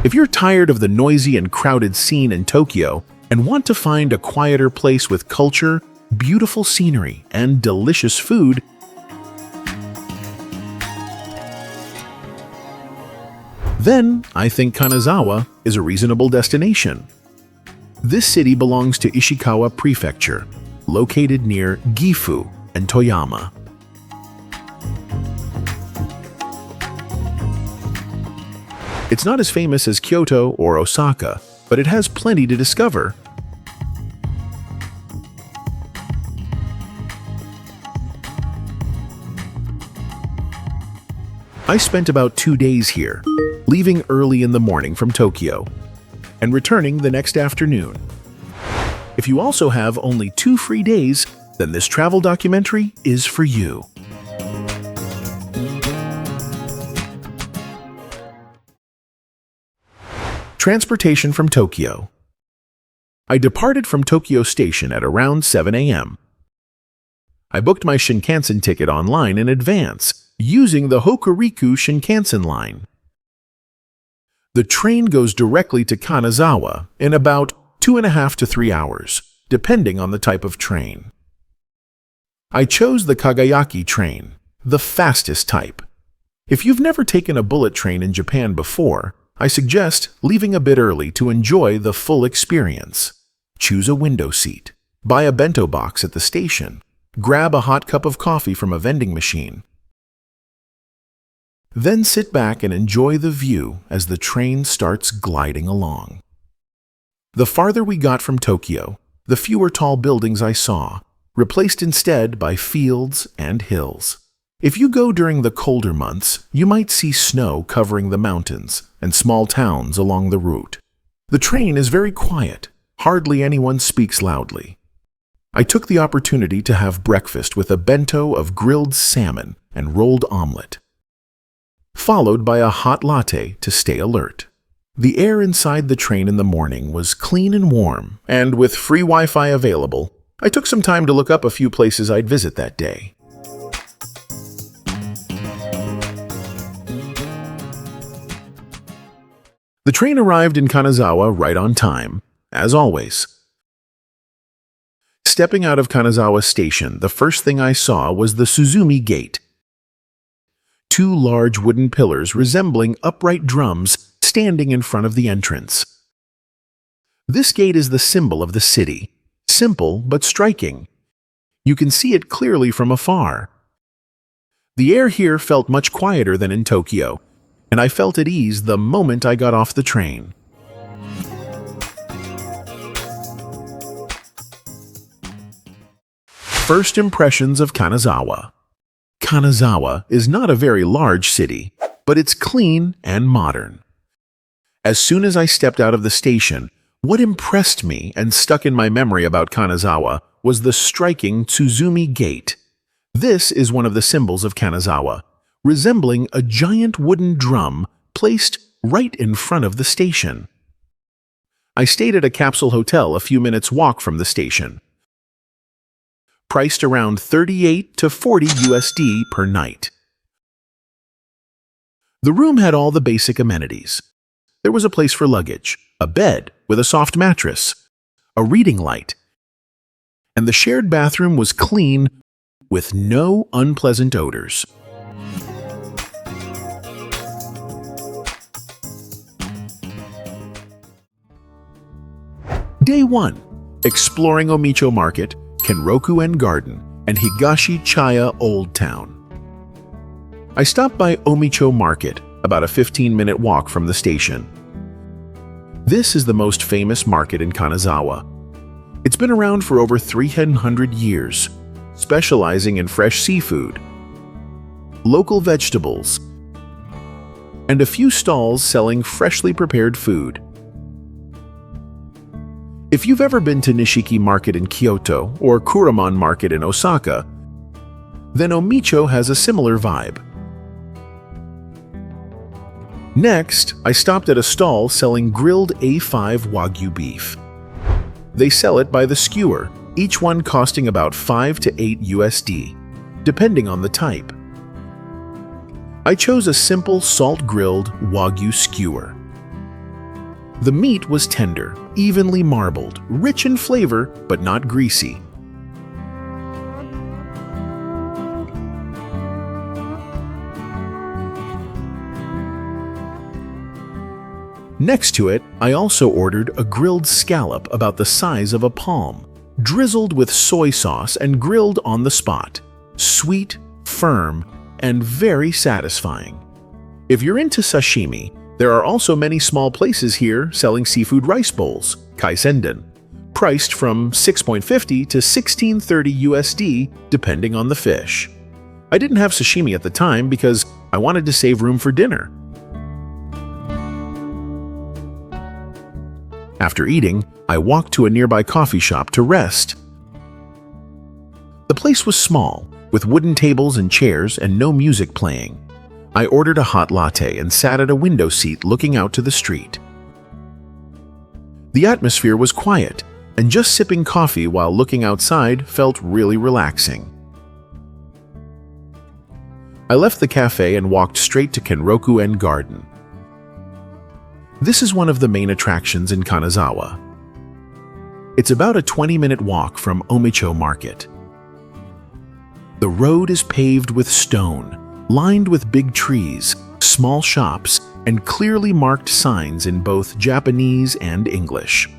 If you're tired of the noisy and crowded scene in Tokyo and want to find a quieter place with culture, beautiful scenery, and delicious food, then I think Kanazawa is a reasonable destination. This city belongs to Ishikawa Prefecture, located near Gifu and Toyama. It's not as famous as Kyoto or Osaka, but it has plenty to discover. I spent about 2 days here, leaving early in the morning from Tokyo and returning the next afternoon. If you also have only 2 free days, then this travel documentary is for you. Transportation from Tokyo. I departed from Tokyo Station at around 7 a.m. I booked my Shinkansen ticket online in advance, using the Hokuriku Shinkansen line. The train goes directly to Kanazawa in about 2.5 to 3 hours, depending on the type of train. I chose the Kagayaki train, the fastest type. If you've never taken a bullet train in Japan before, I suggest leaving a bit early to enjoy the full experience. Choose a window seat, buy a bento box at the station, grab a hot cup of coffee from a vending machine. Then sit back and enjoy the view as the train starts gliding along. The farther we got from Tokyo, the fewer tall buildings I saw, replaced instead by fields and hills. If you go during the colder months, you might see snow covering the mountains and small towns along the route. The train is very quiet. Hardly anyone speaks loudly. I took the opportunity to have breakfast with a bento of grilled salmon and rolled omelet, followed by a hot latte to stay alert. The air inside the train in the morning was clean and warm, and with free Wi-Fi available, I took some time to look up a few places I'd visit that day. The train arrived in Kanazawa right on time, as always. Stepping out of Kanazawa Station, the first thing I saw was the Suzumi Gate. 2 large wooden pillars resembling upright drums standing in front of the entrance. This gate is the symbol of the city, simple but striking. You can see it clearly from afar. The air here felt much quieter than in Tokyo, and I felt at ease the moment I got off the train. First impressions of Kanazawa. Kanazawa is not a very large city, but it's clean and modern. As soon as I stepped out of the station, what impressed me and stuck in my memory about Kanazawa was the striking Suzumi Gate. This is one of the symbols of Kanazawa, resembling a giant wooden drum placed right in front of the station. I stayed at a capsule hotel a few minutes' walk from the station, priced around 38 to 40 USD per night. The room had all the basic amenities. There was a place for luggage, a bed with a soft mattress, a reading light, and the shared bathroom was clean with no unpleasant odors. Day 1. Exploring Omicho Market, Kenroku-en Garden, and Higashi Chaya Old Town. I stopped by Omicho Market, about a 15-minute walk from the station. This is the most famous market in Kanazawa. It's been around for over 300 years, specializing in fresh seafood, local vegetables, and a few stalls selling freshly prepared food. If you've ever been to Nishiki Market in Kyoto or Kuramon Market in Osaka, then Omicho has a similar vibe. Next, I stopped at a stall selling grilled A5 Wagyu beef. They sell it by the skewer, each one costing about 5 to 8 USD, depending on the type. I chose a simple salt-grilled Wagyu skewer. The meat was tender, evenly marbled, rich in flavor, but not greasy. Next to it, I also ordered a grilled scallop about the size of a palm, drizzled with soy sauce and grilled on the spot. Sweet, firm, and very satisfying. If you're into sashimi, there are also many small places here selling seafood rice bowls, kaisenden, priced from $6.50 to $16.30 USD depending on the fish. I didn't have sashimi at the time because I wanted to save room for dinner. After eating, I walked to a nearby coffee shop to rest. The place was small, with wooden tables and chairs and no music playing. I ordered a hot latte and sat at a window seat looking out to the street. The atmosphere was quiet, and just sipping coffee while looking outside felt really relaxing. I left the cafe and walked straight to Kenroku-en Garden. This is one of the main attractions in Kanazawa. It's about a 20-minute walk from Omicho Market. The road is paved with stone, lined with big trees, small shops, and clearly marked signs in both Japanese and English.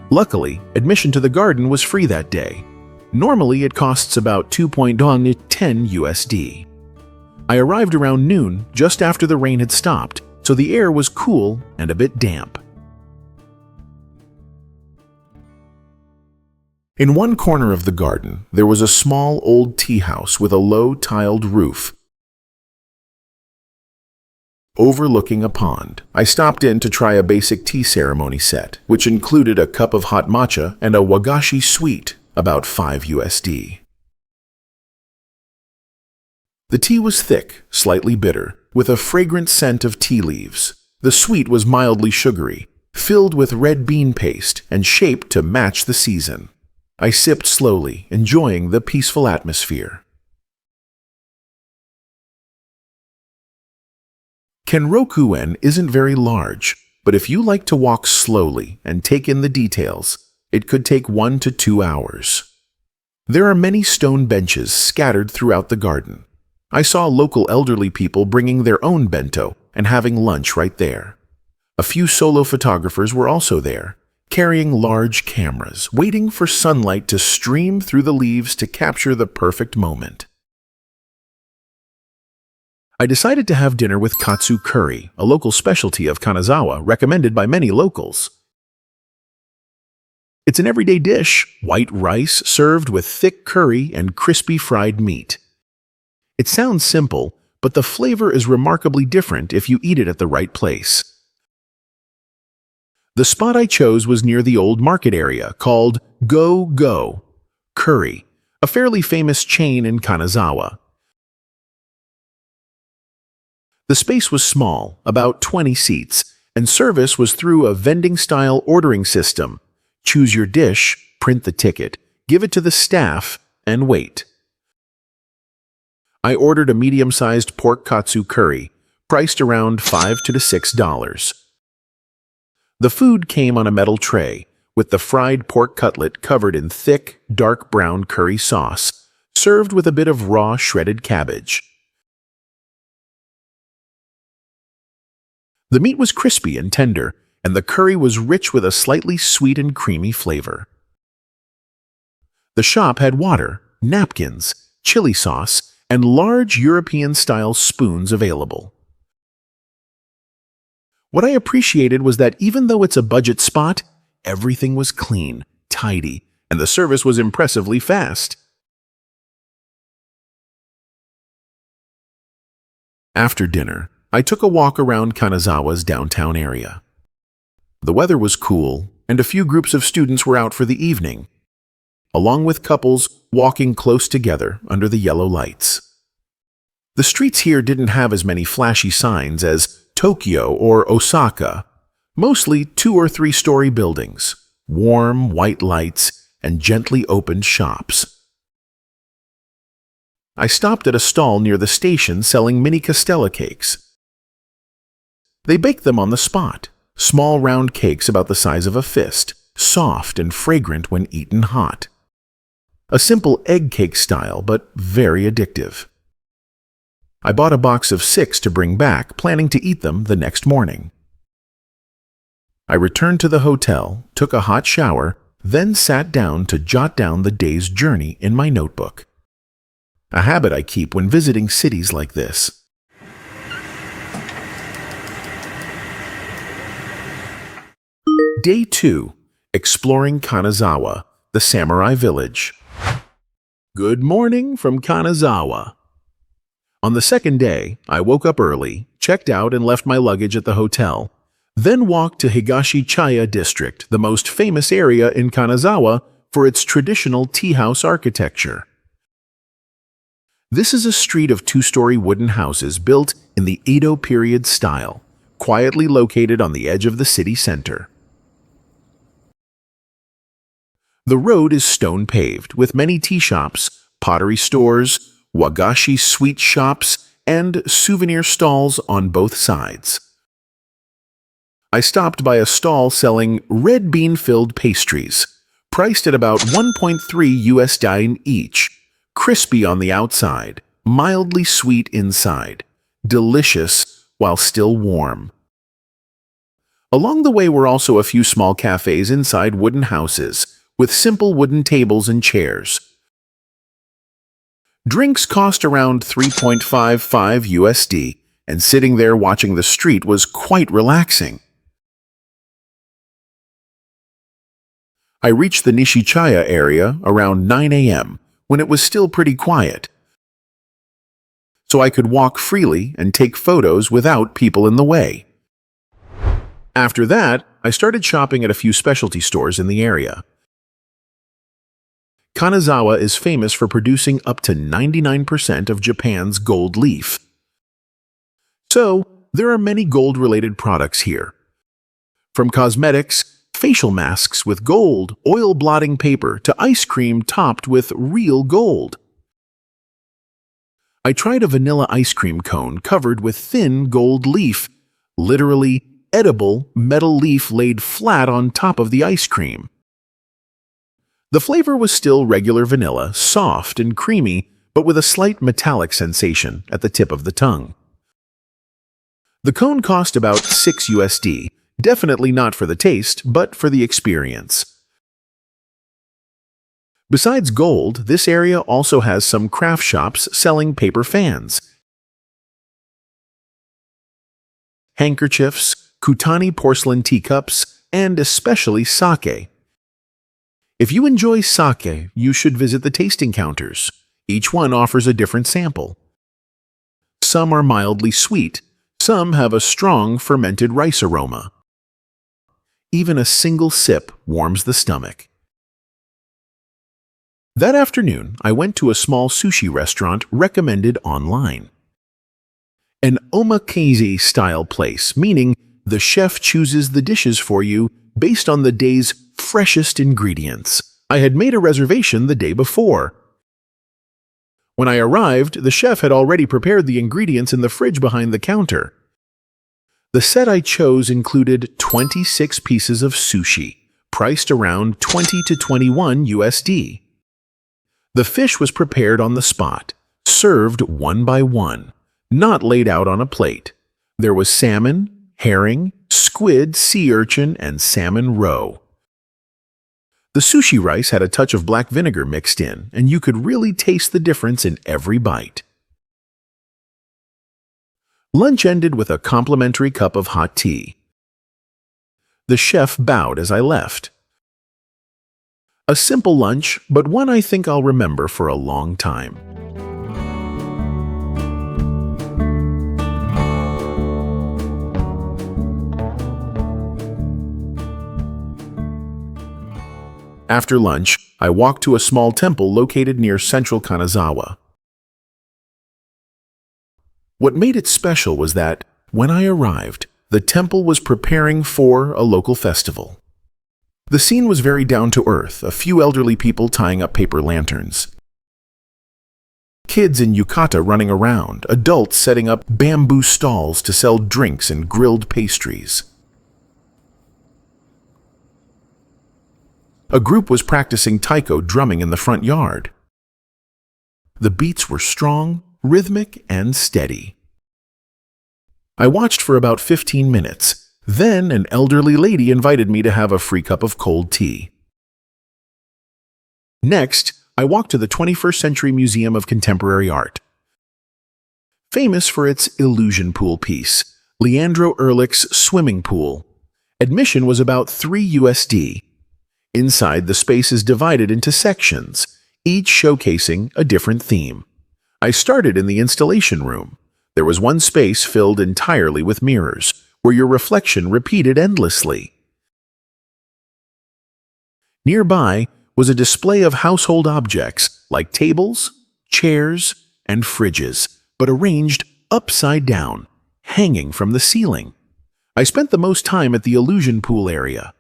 Luckily, admission to the garden was free that day. Normally, it costs about $2.10 USD. I arrived around noon, just after the rain had stopped, so the air was cool and a bit damp. In one corner of the garden, there was a small old tea house with a low tiled roof overlooking a pond. I stopped in to try a basic tea ceremony set, which included a cup of hot matcha and a wagashi sweet, about $5 USD. The tea was thick, slightly bitter, with a fragrant scent of tea leaves. The sweet was mildly sugary, filled with red bean paste and shaped to match the season. I sipped slowly, enjoying the peaceful atmosphere. Kenroku-en isn't very large, but if you like to walk slowly and take in the details, it could take 1 to 2 hours. There are many stone benches scattered throughout the garden. I saw local elderly people bringing their own bento and having lunch right there. A few solo photographers were also there, carrying large cameras, waiting for sunlight to stream through the leaves to capture the perfect moment. I decided to have dinner with katsu curry, a local specialty of Kanazawa recommended by many locals. It's an everyday dish, white rice served with thick curry and crispy fried meat. It sounds simple, but the flavor is remarkably different if you eat it at the right place. The spot I chose was near the old market area called Go Curry, a fairly famous chain in Kanazawa. The space was small, about 20 seats, and service was through a vending-style ordering system. Choose your dish, print the ticket, give it to the staff, and wait. I ordered a medium-sized pork katsu curry, priced around $5 to $6. The food came on a metal tray, with the fried pork cutlet covered in thick, dark brown curry sauce, served with a bit of raw shredded cabbage. The meat was crispy and tender, and the curry was rich with a slightly sweet and creamy flavor. The shop had water, napkins, chili sauce, and large European-style spoons available. What I appreciated was that even though it's a budget spot, everything was clean, tidy, and the service was impressively fast. After dinner, I took a walk around Kanazawa's downtown area. The weather was cool, and a few groups of students were out for the evening, along with couples walking close together under the yellow lights. The streets here didn't have as many flashy signs as Tokyo or Osaka, mostly 2- or 3-story buildings, warm white lights, and gently opened shops. I stopped at a stall near the station selling mini castella cakes. They bake them on the spot, small round cakes about the size of a fist, soft and fragrant when eaten hot. A simple egg cake style, but very addictive. I bought a box of 6 to bring back, planning to eat them the next morning. I returned to the hotel, took a hot shower, then sat down to jot down the day's journey in my notebook. A habit I keep when visiting cities like this. Day 2. Exploring Kanazawa, the samurai village. Good morning from Kanazawa. On the second day, I woke up early, checked out and left my luggage at the hotel, then walked to Higashi Chaya District, the most famous area in Kanazawa for its traditional tea house architecture. This is a street of 2-story wooden houses built in the Edo period style, quietly located on the edge of the city center. The road is stone-paved, with many tea shops, pottery stores, wagashi sweet shops, and souvenir stalls on both sides. I stopped by a stall selling red bean-filled pastries, priced at about $1.3 each, crispy on the outside, mildly sweet inside, delicious while still warm. Along the way were also a few small cafes inside wooden houses, with simple wooden tables and chairs. Drinks cost around $3.55, and sitting there watching the street was quite relaxing. I reached the Nishichaya area around 9 a.m. when it was still pretty quiet, so I could walk freely and take photos without people in the way. After that, I started shopping at a few specialty stores in the area. Kanazawa is famous for producing up to 99% of Japan's gold leaf. So, there are many gold-related products here. From cosmetics, facial masks with gold, oil blotting paper, to ice cream topped with real gold. I tried a vanilla ice cream cone covered with thin gold leaf, literally edible metal leaf laid flat on top of the ice cream. The flavor was still regular vanilla, soft and creamy, but with a slight metallic sensation at the tip of the tongue. The cone cost about $6, definitely not for the taste, but for the experience. Besides gold, this area also has some craft shops selling paper fans, handkerchiefs, Kutani porcelain teacups, and especially sake. If you enjoy sake, you should visit the tasting counters. Each one offers a different sample. Some are mildly sweet, some have a strong fermented rice aroma. Even a single sip warms the stomach. That afternoon, I went to a small sushi restaurant recommended online. An omakase-style place, meaning the chef chooses the dishes for you based on the day's freshest ingredients. I had made a reservation the day before. When I arrived, the chef had already prepared the ingredients in the fridge behind the counter. The set I chose included 26 pieces of sushi, priced around $20 to $21. The fish was prepared on the spot, served one by one, not laid out on a plate. There was salmon, herring, squid, sea urchin, and salmon roe. The sushi rice had a touch of black vinegar mixed in, and you could really taste the difference in every bite. Lunch ended with a complimentary cup of hot tea. The chef bowed as I left. A simple lunch, but one I think I'll remember for a long time. After lunch, I walked to a small temple located near central Kanazawa. What made it special was that, when I arrived, the temple was preparing for a local festival. The scene was very down-to-earth, a few elderly people tying up paper lanterns, kids in yukata running around, adults setting up bamboo stalls to sell drinks and grilled pastries. A group was practicing taiko drumming in the front yard. The beats were strong, rhythmic, and steady. I watched for about 15 minutes. Then an elderly lady invited me to have a free cup of cold tea. Next, I walked to the 21st Century Museum of Contemporary Art. Famous for its illusion pool piece, Leandro Ehrlich's swimming pool. Admission was about $3. Inside, the space is divided into sections, each showcasing a different theme. I started in the installation room. There was one space filled entirely with mirrors, where your reflection repeated endlessly. Nearby was a display of household objects like tables, chairs, and fridges, but arranged upside down, hanging from the ceiling. I spent the most time at the illusion pool area.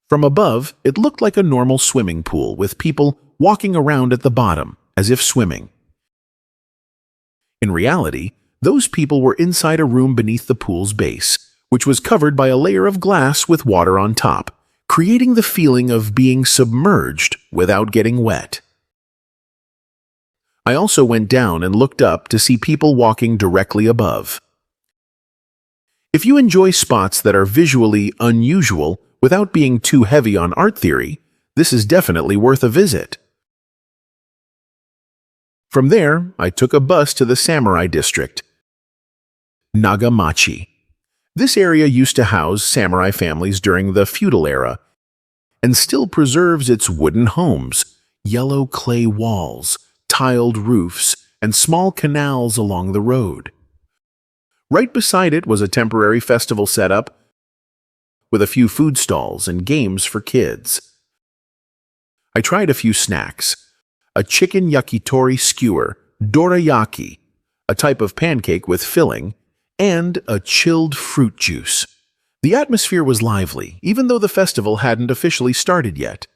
From above, it looked like a normal swimming pool with people walking around at the bottom, as if swimming. In reality, those people were inside a room beneath the pool's base, which was covered by a layer of glass with water on top, creating the feeling of being submerged without getting wet. I also went down and looked up to see people walking directly above. If you enjoy spots that are visually unusual without being too heavy on art theory, this is definitely worth a visit. From there, I took a bus to the Samurai District, Nagamachi. This area used to house samurai families during the feudal era and still preserves its wooden homes, yellow clay walls, tiled roofs, and small canals along the road. Right beside it was a temporary festival setup with a few food stalls and games for kids. I tried a few snacks: a chicken yakitori skewer, dorayaki, a type of pancake with filling, and a chilled fruit juice. The atmosphere was lively, even though the festival hadn't officially started yet.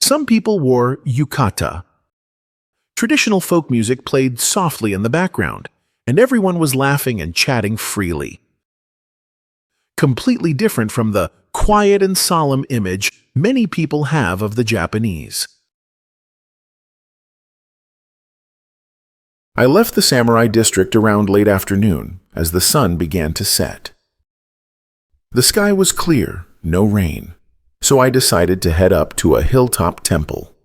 Some people wore yukata. Traditional folk music played softly in the background, and everyone was laughing and chatting freely. Completely different from the quiet and solemn image many people have of the Japanese. I left the Samurai District around late afternoon as the sun began to set. The sky was clear, no rain, so I decided to head up to a hilltop temple,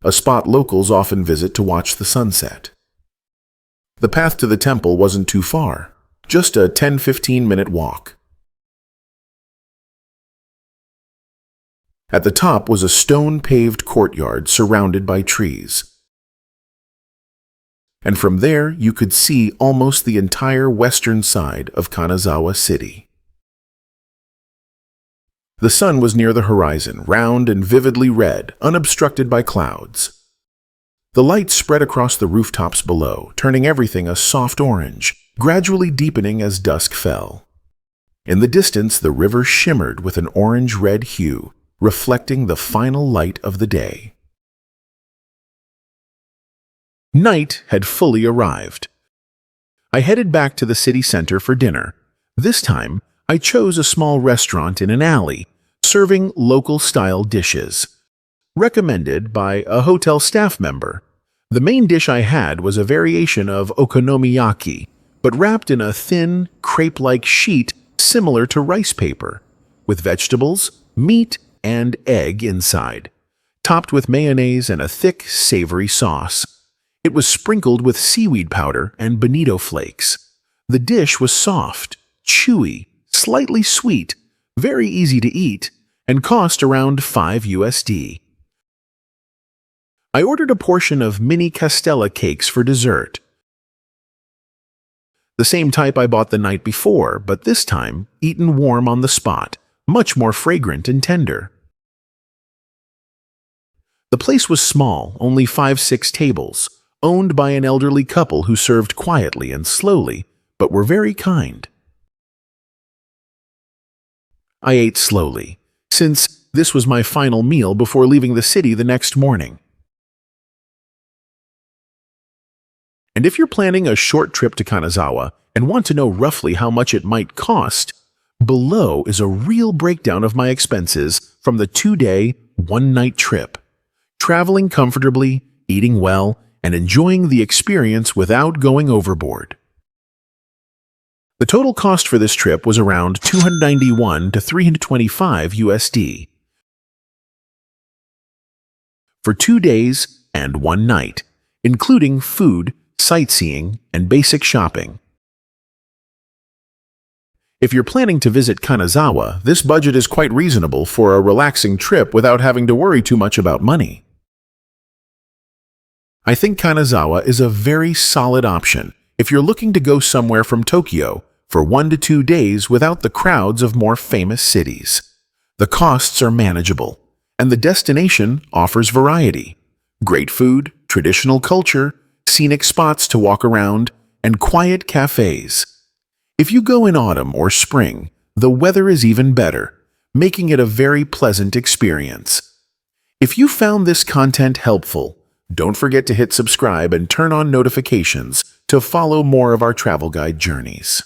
a spot locals often visit to watch the sunset. The path to the temple wasn't too far, just a 10-15-minute walk. At the top was a stone-paved courtyard surrounded by trees. And from there you could see almost the entire western side of Kanazawa City. The sun was near the horizon, round and vividly red, unobstructed by clouds. The light spread across the rooftops below, turning everything a soft orange, gradually deepening as dusk fell. In the distance, the river shimmered with an orange-red hue, reflecting the final light of the day. Night had fully arrived. I headed back to the city center for dinner. This time, I chose a small restaurant in an alley, serving local-style dishes. Recommended by a hotel staff member. The main dish I had was a variation of okonomiyaki, but wrapped in a thin, crepe-like sheet similar to rice paper, with vegetables, meat, and egg inside, topped with mayonnaise and a thick, savory sauce. It was sprinkled with seaweed powder and bonito flakes. The dish was soft, chewy, slightly sweet, very easy to eat, and cost around $5. I ordered a portion of mini castella cakes for dessert. The same type I bought the night before, but this time eaten warm on the spot, much more fragrant and tender. The place was small, only 5-6 tables, owned by an elderly couple who served quietly and slowly, but were very kind. I ate slowly, since this was my final meal before leaving the city the next morning. And if you're planning a short trip to Kanazawa and want to know roughly how much it might cost, Below is a real breakdown of my expenses from the 2-day, 1-night trip. Traveling comfortably, eating well, and enjoying the experience without going overboard. The total cost for this trip was around $291 to $325 USD for 2 days and 1 night, including food, sightseeing, and basic shopping. If you're planning to visit Kanazawa, this budget is quite reasonable for a relaxing trip without having to worry too much about money. I think Kanazawa is a very solid option if you're looking to go somewhere from Tokyo for 1 to 2 days without the crowds of more famous cities. The costs are manageable, and the destination offers variety. Great food, traditional culture, scenic spots to walk around, and quiet cafes. If you go in autumn or spring, the weather is even better, making it a very pleasant experience. If you found this content helpful, don't forget to hit subscribe and turn on notifications to follow more of our travel guide journeys.